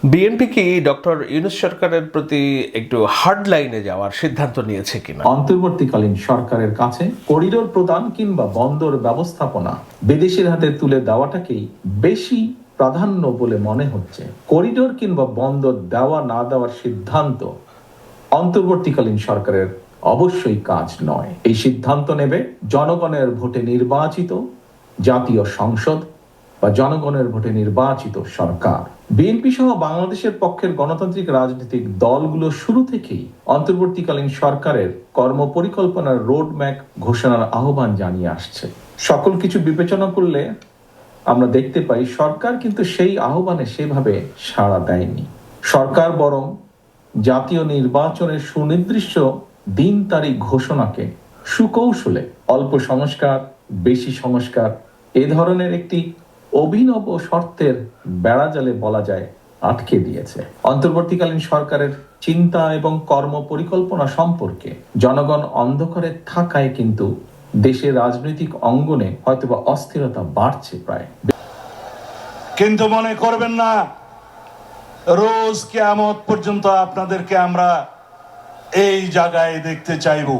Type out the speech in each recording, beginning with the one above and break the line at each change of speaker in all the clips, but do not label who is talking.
BNP কি doctor Yunus সরকারের প্রতি একটু হার্ড লাইনে যাওয়ার সিদ্ধান্ত নিয়েছে কিনা?
অন্তর্বর্তীকালীন সরকারের কাছে করিডোর প্রদান কিংবা বন্দর ব্যবস্থাপনা বিদেশির হাতে তুলে দেওয়াটাকেই বেশি প্রাধান্য বলে মনে হচ্ছে। করিডোর কিংবা বন্দর দেওয়া না দেওয়ার সিদ্ধান্ত অন্তর্বর্তীকালীন সরকারের অবশ্যই কাজ নয়। এই সিদ্ধান্ত নেবে জনগণের ভোটে নির্বাচিত জাতীয় সংসদ বা জনগণের ভোটে নির্বাচিত সরকার। বিএনপি সহ বাংলাদেশের পক্ষের গণতান্ত্রিক রাজনৈতিক দলগুলো শুরু থেকেই অন্তর্বর্তীকালীন সরকারের কর্মপরিকল্পনার রোডম্যাপ ঘোষণার আহ্বান জানিয়ে আসছে। সকল কিছু বিবেচনা করলে আমরা দেখতে পাই সরকার কিন্তু সেই আহ্বানে সেভাবে সাড়া দেয়নি। সরকার বরং জাতীয় নির্বাচনের সুনির্দিষ্ট দিন তারিখ ঘোষণাকে সুকৌশলে অল্প সংস্কার, বেশি সংস্কার এ ধরনের একটি অভিনব শর্তের বেড়াজালে বলা যায় আটকে দিয়েছে। অন্তর্বর্তীকালীন সরকারের চিন্তা এবং কর্ম পরিকল্পনা সম্পর্কে জনগণ অন্ধকারে থাকায় কিন্তু দেশের রাজনৈতিক অঙ্গনে হয়তোবা অস্থিরতা বাড়ছে প্রায়।
কিন্তু মনে করবেন না রোজ কিয়ামত পর্যন্ত আপনাদেরকে আমরা এই জায়গায় দেখতে চাইব।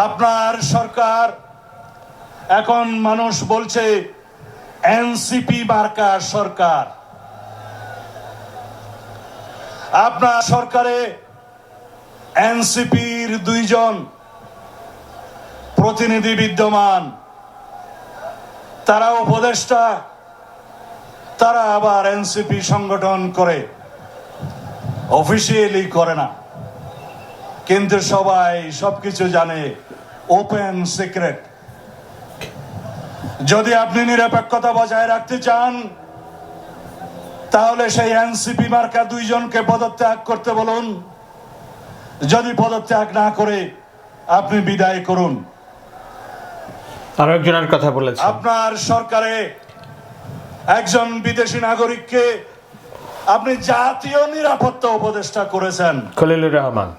আপনার সরকার এখন মানুষ বলছে এনসিপি মার্কা সরকার। আপনার সরকারে এনসিপির 2 জন প্রতিনিধি বিদ্যমান, তারা উপদেষ্টা, তারা আবার এনসিপি সংগঠন করে, অফিসিয়ালি করে না, কিন্তু সবাই সবকিছু জানে, ওপেন সিক্রেট। যদি আপনি নিরপেক্ষতা বজায় রাখতে চান তাহলে সেই এনসিপি মার্কা 2 জনকে পদত্যাগ করতে বলুন। যদি পদত্যাগ না করে আপনি বিদায় করুন।
আরো একজনের কথা বলেছেন,
আপনার সরকারে একজন বিদেশি নাগরিককে আপনি জাতীয় নিরাপত্তা উপদেষ্টা করেছেন,
খলিলুর রহমান।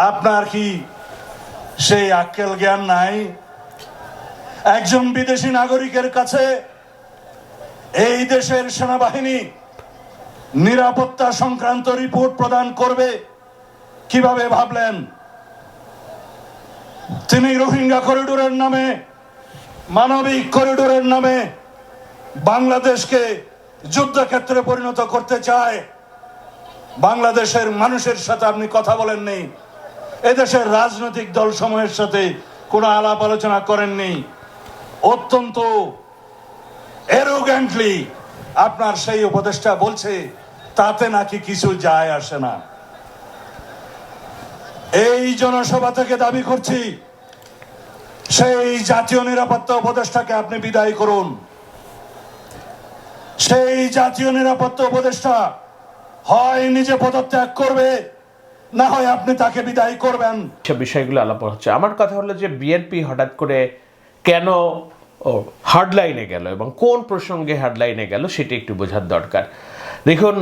আপনার কি সেই আক্কেল জ্ঞান নাই? একজন বিদেশি নাগরিকের কাছে এই দেশের সেনাবাহিনী নিরাপত্তা সংক্রান্ত রিপোর্ট প্রদান করবে কিভাবে ভাবলেন? তিনি রোহিঙ্গা করিডোরের নামে, মানবিক করিডোরের নামে বাংলাদেশকে যুদ্ধক্ষেত্রে পরিণত করতে চায়। বাংলাদেশের মানুষের সাথে আপনি কথা বলেননি, এদেশের রাজনৈতিক দল সমূহের সাথে কোনো আলাপ আলোচনা করেননি। অত্যন্ত অ্যারোগ্যান্টলি আপনার সেই উপদেষ্টা বলছে তাতে নাকি কিছু যায় আসে না। এই জনসভা থেকে দাবি করছি সেই জাতীয় নিরাপত্তা উপদেষ্টাকে আপনি বিদায় করুন। সেই জাতীয় নিরাপত্তা উপদেষ্টা হয় নিজে পদত্যাগ করবে, না হয় আপনি তাকে বিদায় করবেন।
সব বিষয়গুলো আলাপ হচ্ছে। আমার কথা হলো যে বিএনপি হঠাৎ করে কেন হার্ড লাইনে গেল এবং কোন প্রসঙ্গে হার্ড লাইনে গেল সেটা একটু বোঝার দরকার। দেখুন,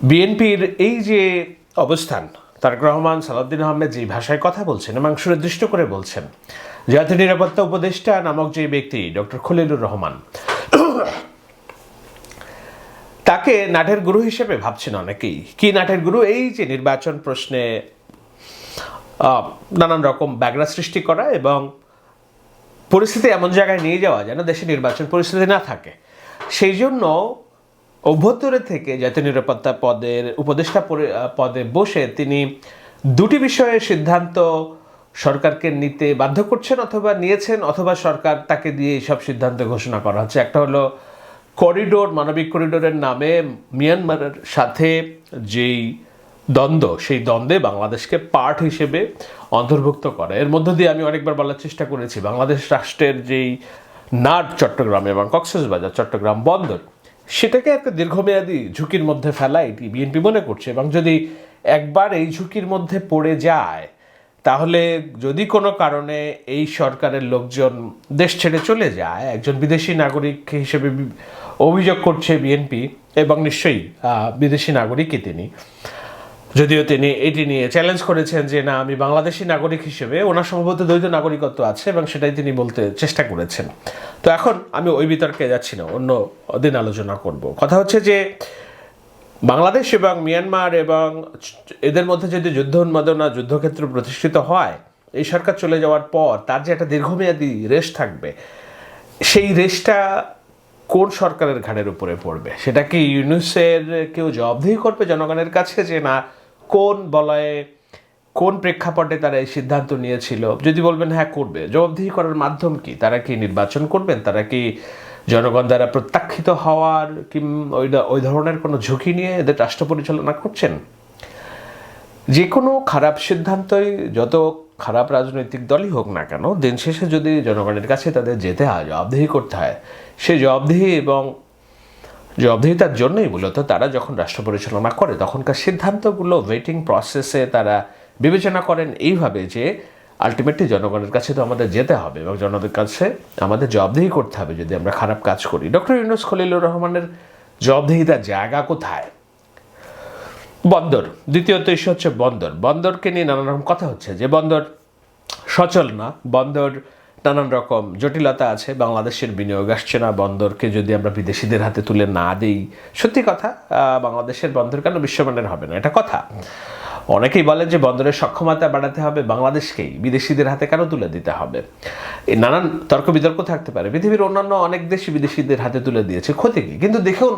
বিএনপির এই যে অবস্থান, তারেক রহমান, সালাউদ্দিন আহমেদ যে ভাষায় কথা বলছেন এবং সুনির্দিষ্ট করে বলছেন, জাতীয় নিরাপত্তা উপদেষ্টা নামক যে ব্যক্তি ডক্টর খলিলুর রহমান, তাকে নাটের গুরু হিসেবে ভাবছেন অনেকেই। কি নাটের গুরু? এই যে নির্বাচন প্রশ্নে নানান রকম ব্যাঘাত সৃষ্টি করা এবং পরিস্থিতি এমন জায়গায় নিয়ে যাওয়া যেন দেশে নির্বাচন পরিস্থিতি না থাকে, সেই জন্য অভ্যন্তরে থেকে জাতীয় নিরাপত্তা পদের উপদেষ্টা পদে বসে তিনি 2টি বিষয়ে সিদ্ধান্ত সরকারকে নিতে বাধ্য করছেন, অথবা নিয়েছেন, অথবা সরকার তাকে দিয়ে এইসব সিদ্ধান্ত ঘোষণা করা হচ্ছে। একটা হলো করিডোর, মানবিক করিডোরের নামে মিয়ানমারের সাথে যেই দ্বন্দ্ব, সেই দ্বন্দ্বে বাংলাদেশকে পার্ট হিসেবে অন্তর্ভুক্ত করে। এর মধ্য দিয়ে আমি অনেকবার বলার চেষ্টা করেছি, বাংলাদেশ রাষ্ট্রের যেই নাট চট্টগ্রাম এবং কক্সবাজার চট্টগ্রাম বন্দর, সেটাকে একটা দীর্ঘমেয়াদী ঝুঁকির মধ্যে ফেলা এটি বিএনপি মনে করছে। এবং যদি একবার এই ঝুঁকির মধ্যে পড়ে যায় তাহলে যদি কোনো কারণে এই সরকারের লোকজন দেশ ছেড়ে চলে যায়, একজন বিদেশি নাগরিক হিসেবে অভিযোগ করছে বিএনপি, এবং নিশ্চয়ই বিদেশি নাগরিকই তিনি, যদিও তিনি এটি নিয়ে চ্যালেঞ্জ করেছেন যে না, আমি বাংলাদেশি নাগরিক হিসেবে, ওনার সম্ভবত দ্বৈত নাগরিকত্ব আছে এবং সেটাই তিনি বলতে চেষ্টা করেছেন। তো এখন আমি ওই বিতর্কে যাচ্ছি না, অন্য দিন আলোচনা করব। কথা হচ্ছে যে বাংলাদেশ এবং মিয়ানমার এবং এদের মধ্যে যদি যুদ্ধ উন্মাদনা, যুদ্ধক্ষেত্র প্রতিষ্ঠিত হয়, এই সরকার চলে যাওয়ার পর তার যে একটা দীর্ঘমেয়াদী রেশ থাকবে, সেই রেশটা কোন সরকারের ঘাড়ের উপরে পড়বে? সেটা কি ইউনূসের কেউ জবাবদিহি করবে জনগণের কাছে যে না, কোন বলয়ে, কোন প্রেক্ষাপটে তারা এই সিদ্ধান্ত নিয়েছিল? যদি বলবেন হ্যাঁ করবে, জবাবদিহি করার মাধ্যম কি? তারা কি নির্বাচন করবেন? তারা কি জনগণ দ্বারা প্রত্যাখ্যিত হওয়ার ওই ধরনের কোনো ঝুঁকি নিয়ে এদের রাষ্ট্র পরিচালনা করছেন? যে কোনো খারাপ সিদ্ধান্তই, যত খারাপ রাজনৈতিক দলই হোক না কেন, দিন শেষে যদি জনগণের কাছে তাদের যেতে হয়, জবাবদিহি করতে হয়, সেই জবাবদিহি এবং জবাবদিহিতার জন্যই মূলত তারা যখন রাষ্ট্র পরিচালনা করে তখনকার সিদ্ধান্তগুলো ওয়েটিং প্রসেসে তারা বিবেচনা করেন এইভাবে যে আলটিমেটলি জনগণের কাছে তো আমাদের যেতে হবে এবং জনগণের কাছে আমাদের জবাবদিহি করতে হবে যদি আমরা খারাপ কাজ করি। ডক্টর ইউনূস খলিলুর রহমানের জবাবদিহিতার জায়গা কোথায়? বন্দর, দ্বিতীয়ত ইস্যু হচ্ছে বন্দর। বন্দরকে নিয়ে নানান রকম কথা হচ্ছে যে বন্দর সচল না, বন্দর নানান রকম জটিলতা আছে, বাংলাদেশের বিনিয়োগ আসছে না, বন্দরকে যদি আমরা বিদেশিদের হাতে তুলে না দিই, সত্যি কথা বাংলাদেশের বন্দর কেন বিশ্বমানের হবে না, এটা কথা। অনেকেই বলেন যে বন্দরের সক্ষমতা বাড়াতে হবে, বাংলাদেশকেই বিদেশিদের হাতে কেন তুলে দিতে হবে? এই নানান তর্ক বিতর্ক থাকতে পারে। পৃথিবীর অন্যান্য অনেক দেশই বিদেশিদের হাতে তুলে দিয়েছে, ক্ষতি কি? কিন্তু দেখুন,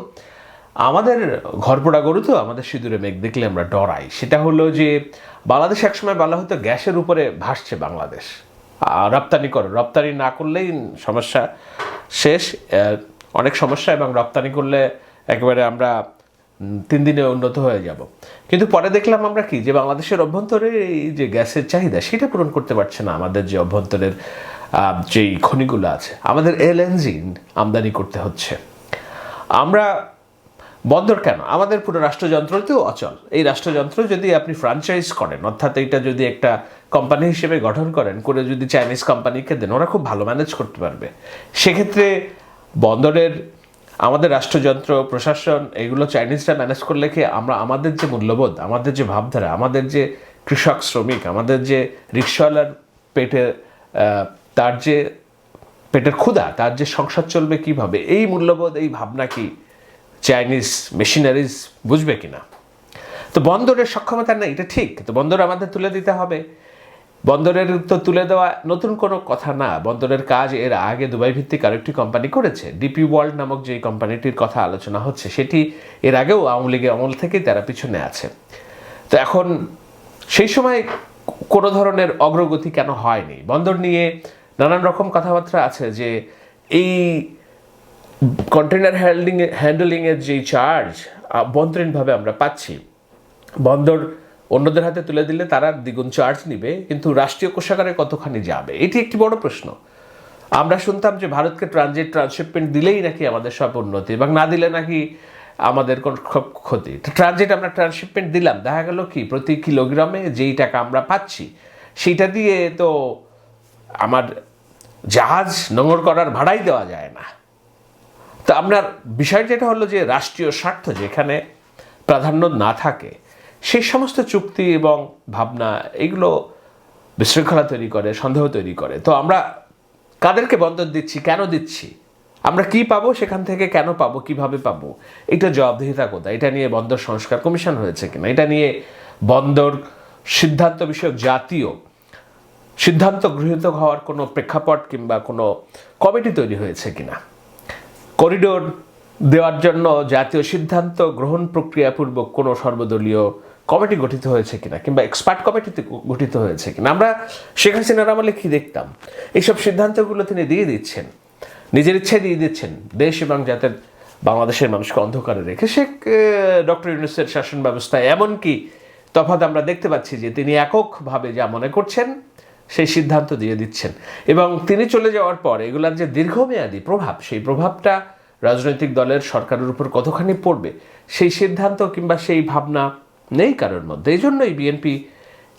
আমাদের ঘরপোড়া গরু তো, আমাদের সিঁদুরে মেঘ দেখলে আমরা ডরাই। সেটা হলো যে বাংলাদেশ একসময় বলা হতো গ্যাসের উপরে ভাসছে বাংলাদেশ, রপ্তানি করো, রপ্তানি না করলেই সমস্যা শেষ, অনেক সমস্যা, এবং রপ্তানি করলে একেবারে আমরা 3 দিনে উন্নত হয়ে যাব। কিন্তু পরে দেখলাম আমরা কি, যে বাংলাদেশের অভ্যন্তরে এই যে গ্যাসের চাহিদা, সেটা পূরণ করতে পারছে না আমাদের যে অভ্যন্তরের যেই খনিগুলো আছে, আমাদের এলএনজি আমদানি করতে হচ্ছে। আমরা বন্দর কেন, আমাদের পুরো রাষ্ট্রযন্ত্রতেও অচল। এই রাষ্ট্রযন্ত্র যদি আপনি ফ্র্যাঞ্চাইজ করেন, অর্থাৎ এইটা যদি একটা কোম্পানি হিসেবে গঠন করেন, করে যদি চাইনিজ কোম্পানিকে দেন, ওরা খুব ভালো ম্যানেজ করতে পারবে। সেক্ষেত্রে বন্দরের আমাদের রাষ্ট্রযন্ত্র, প্রশাসন, এগুলো চাইনিজরা ম্যানেজ করলে কি আমরা আমাদের যে মূল্যবোধ, আমাদের যে ভাবধারা, আমাদের যে কৃষক শ্রমিক, আমাদের যে রিক্সাওয়ালার তার যে পেটের ক্ষুধা, তার যে সংসার চলবে কিভাবে, এই মূল্যবোধ, এই ভাবনা কি চাইনিজ মেশিনারিজ বুঝবে কিনা? তো বন্দরের সক্ষমতা নেই, এটা ঠিক। তো বন্দর আমাদের তুলে দিতে হবে। বন্দরের তো তুলে দেওয়া নতুন কোনো কথা না। বন্দরের কাজ এর আগে দুবাই ভিত্তিক আরেকটি কোম্পানি করেছে, ডিপি ওয়ার্ল্ড নামক যে কোম্পানিটির কথা আলোচনা হচ্ছে, সেটি এর আগেও আওয়ামী লীগের আমল থেকেই তারা পিছনে আছে। তো এখন সেই সময় কোনো ধরনের অগ্রগতি কেন হয়নি? বন্দর নিয়ে নানান রকম কথাবার্তা আছে যে এই কন্টেনার হ্যান্ডলিংয়ের যেই চার্জ অভ্যন্তরীণভাবে আমরা পাচ্ছি, বন্দর অন্যদের হাতে তুলে দিলে তারা দ্বিগুণ চার্জ নিবে, কিন্তু রাষ্ট্রীয় কোষাগারে কতখানি যাবে, এটি একটি বড় প্রশ্ন। আমরা শুনতাম যে ভারতকে ট্রান্সশিপমেন্ট দিলেই নাকি আমাদের সব উন্নতি, এবং না দিলে নাকি আমাদের কোন ক্ষতি। ট্রানজিট আমরা ট্রান্সশিপমেন্ট দিলাম, দেখা গেল কি প্রতি কিলোগ্রামে যেই টাকা আমরা পাচ্ছি, সেইটা দিয়ে তো আমার জাহাজ নোঙর করার ভাড়াই দেওয়া যায় না। তো আপনার বিষয় যেটা হলো যে রাষ্ট্রীয় স্বার্থ যেখানে প্রাধান্য না থাকে, সেই সমস্ত চুক্তি এবং ভাবনা, এগুলো বিশৃঙ্খলা তৈরি করে, সন্দেহ তৈরি করে। তো আমরা কাদেরকে বন্দর দিচ্ছি, কেন দিচ্ছি, আমরা কি পাবো সেখান থেকে, কেন পাবো, কিভাবে পাবো, এটা জবাবদিহিতা কোথায়? এটা নিয়ে বন্দর সংস্কার কমিশন হয়েছে কিনা? এটা নিয়ে বন্দর সিদ্ধান্ত বিষয়ক জাতীয় সিদ্ধান্ত গৃহীত হওয়ার কোনো প্রেক্ষাপট কিংবা কোনো কমিটি তৈরি হয়েছে কিনা? করিডোর দেওয়ার জন্য জাতীয় সিদ্ধান্ত গ্রহণ প্রক্রিয়াপূর্বক কোনো সর্বদলীয় কমিটি গঠিত হয়েছে কিনা, কিংবা এক্সপার্ট কমিটিতে গঠিত হয়েছে কিনা? আমরা শেখ হাসিনার আমলে কি দেখতাম, এইসব সিদ্ধান্তগুলো তিনি দিয়ে দিচ্ছেন, নিজের ইচ্ছায় দিয়ে দিচ্ছেন, দেশ এবং জাতের বাংলাদেশের মানুষকে অন্ধকারে রেখে। সে ডক্টর ইউনূসের শাসন ব্যবস্থায় এমনকি তফাৎ আমরা দেখতে পাচ্ছি যে তিনি এককভাবে যা মনে করছেন সেই সিদ্ধান্ত দিয়ে দিচ্ছেন, এবং তিনি চলে যাওয়ার পর এগুলার যে দীর্ঘমেয়াদী প্রভাব, সেই প্রভাবটা রাজনৈতিক দলের সরকারের উপর কতখানি পড়বে, সেই সিদ্ধান্ত কিংবা সেই ভাবনা নেই কারোর মধ্যে। এই জন্যই বিএনপি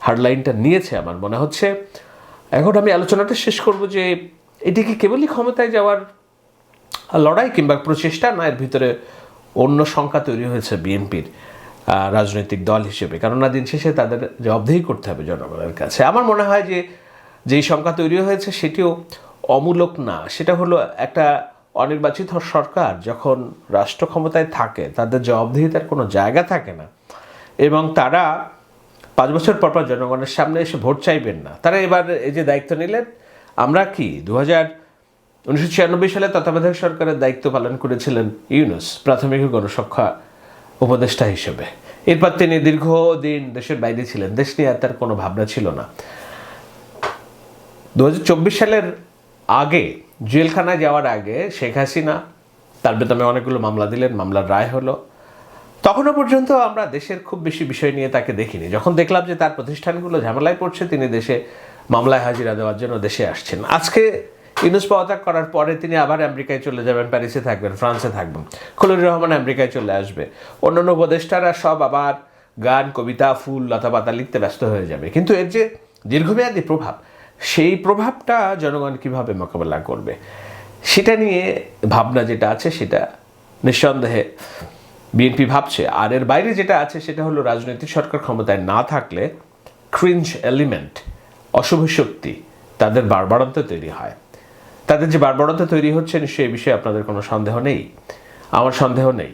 হার্ডলাইনটা নিয়েছে আমার মনে হচ্ছে। এখন আমি আলোচনাটা শেষ করব যে এটি কি কেবলই ক্ষমতায় যাওয়ার লড়াই কিংবা প্রচেষ্টা, না এর ভিতরে অন্য শঙ্কা তৈরি হয়েছে বিএনপির? রাজনৈতিক দল হিসেবে, কেননা দিন শেষে তাদের জবাবদিহি করতে হবে জনগণের কাছে। আমার মনে হয় যে যেই সংখ্যা তৈরি হয়েছে সেটিও অমূলক না। সেটা হলো একটা অনির্বাচিত সরকার যখন রাষ্ট্র ক্ষমতায় থাকে তাদের জবাবদিহিতার কোনো জায়গা থাকে না, এবং তারা 5 বছর পর পর জনগণের সামনে এসে ভোট চাইবেন না। তারা এবার এই যে দায়িত্ব নিলেন, আমরা কি 1996 সালে তত্ত্বাবধায়ক সরকারের দায়িত্ব পালন করেছিলেন ইউনূস প্রাথমিক গণশিক্ষা উপদেষ্টা হিসেবে। এরপর তিনি দীর্ঘদিন দেশের বাইরে ছিলেন, দেশ নিয়ে আর তার কোনো ভাবনা ছিল না। 2024 সালের আগে, জেলখানায় যাওয়ার আগে শেখ হাসিনা তার বেতনে অনেকগুলো মামলা দিলেন, মামলার রায় হলো। তখনও পর্যন্ত আমরা দেশের খুব বেশি বিষয় নিয়ে তাকে দেখিনি। যখন দেখলাম যে তার প্রতিষ্ঠানগুলো ঝামেলায় পড়ছে, তিনি দেশে মামলায় হাজিরা দেওয়ার জন্য দেশে আসছেন। আজকে ইউনূস পদত্যাগ করার পরে তিনি আবার আমেরিকায় চলে যাবেন, প্যারিসে থাকবেন, ফ্রান্সে থাকবেন। খলিলুর রহমান আমেরিকায় চলে আসবে, অন্যান্য উপদেষ্টারা সব আবার গান, কবিতা, ফুল, লতাপাতা লিখতে ব্যস্ত হয়ে যাবে। কিন্তু এর যে দীর্ঘমেয়াদী প্রভাব, সেই প্রভাবটা জনগণ কিভাবে মোকাবেলা করবে সেটা নিয়ে ভাবনা যেটা আছে সেটা নিঃসন্দেহে বিএনপি ভাবছে। আর এর বাইরে যেটা আছে সেটা হলো রাজনৈতিক সরকার ক্ষমতায় না থাকলে ক্রিঞ্জ এলিমেন্ট, অশুভ শক্তি তাদের বাড়বাড়ন্ত তৈরি হয়। তাদের যে বাড়বাড়ন্ত তৈরি হচ্ছে নিশ্চয়ই এই বিষয়ে আপনাদের কোনো সন্দেহ নেই, আমার সন্দেহ নেই।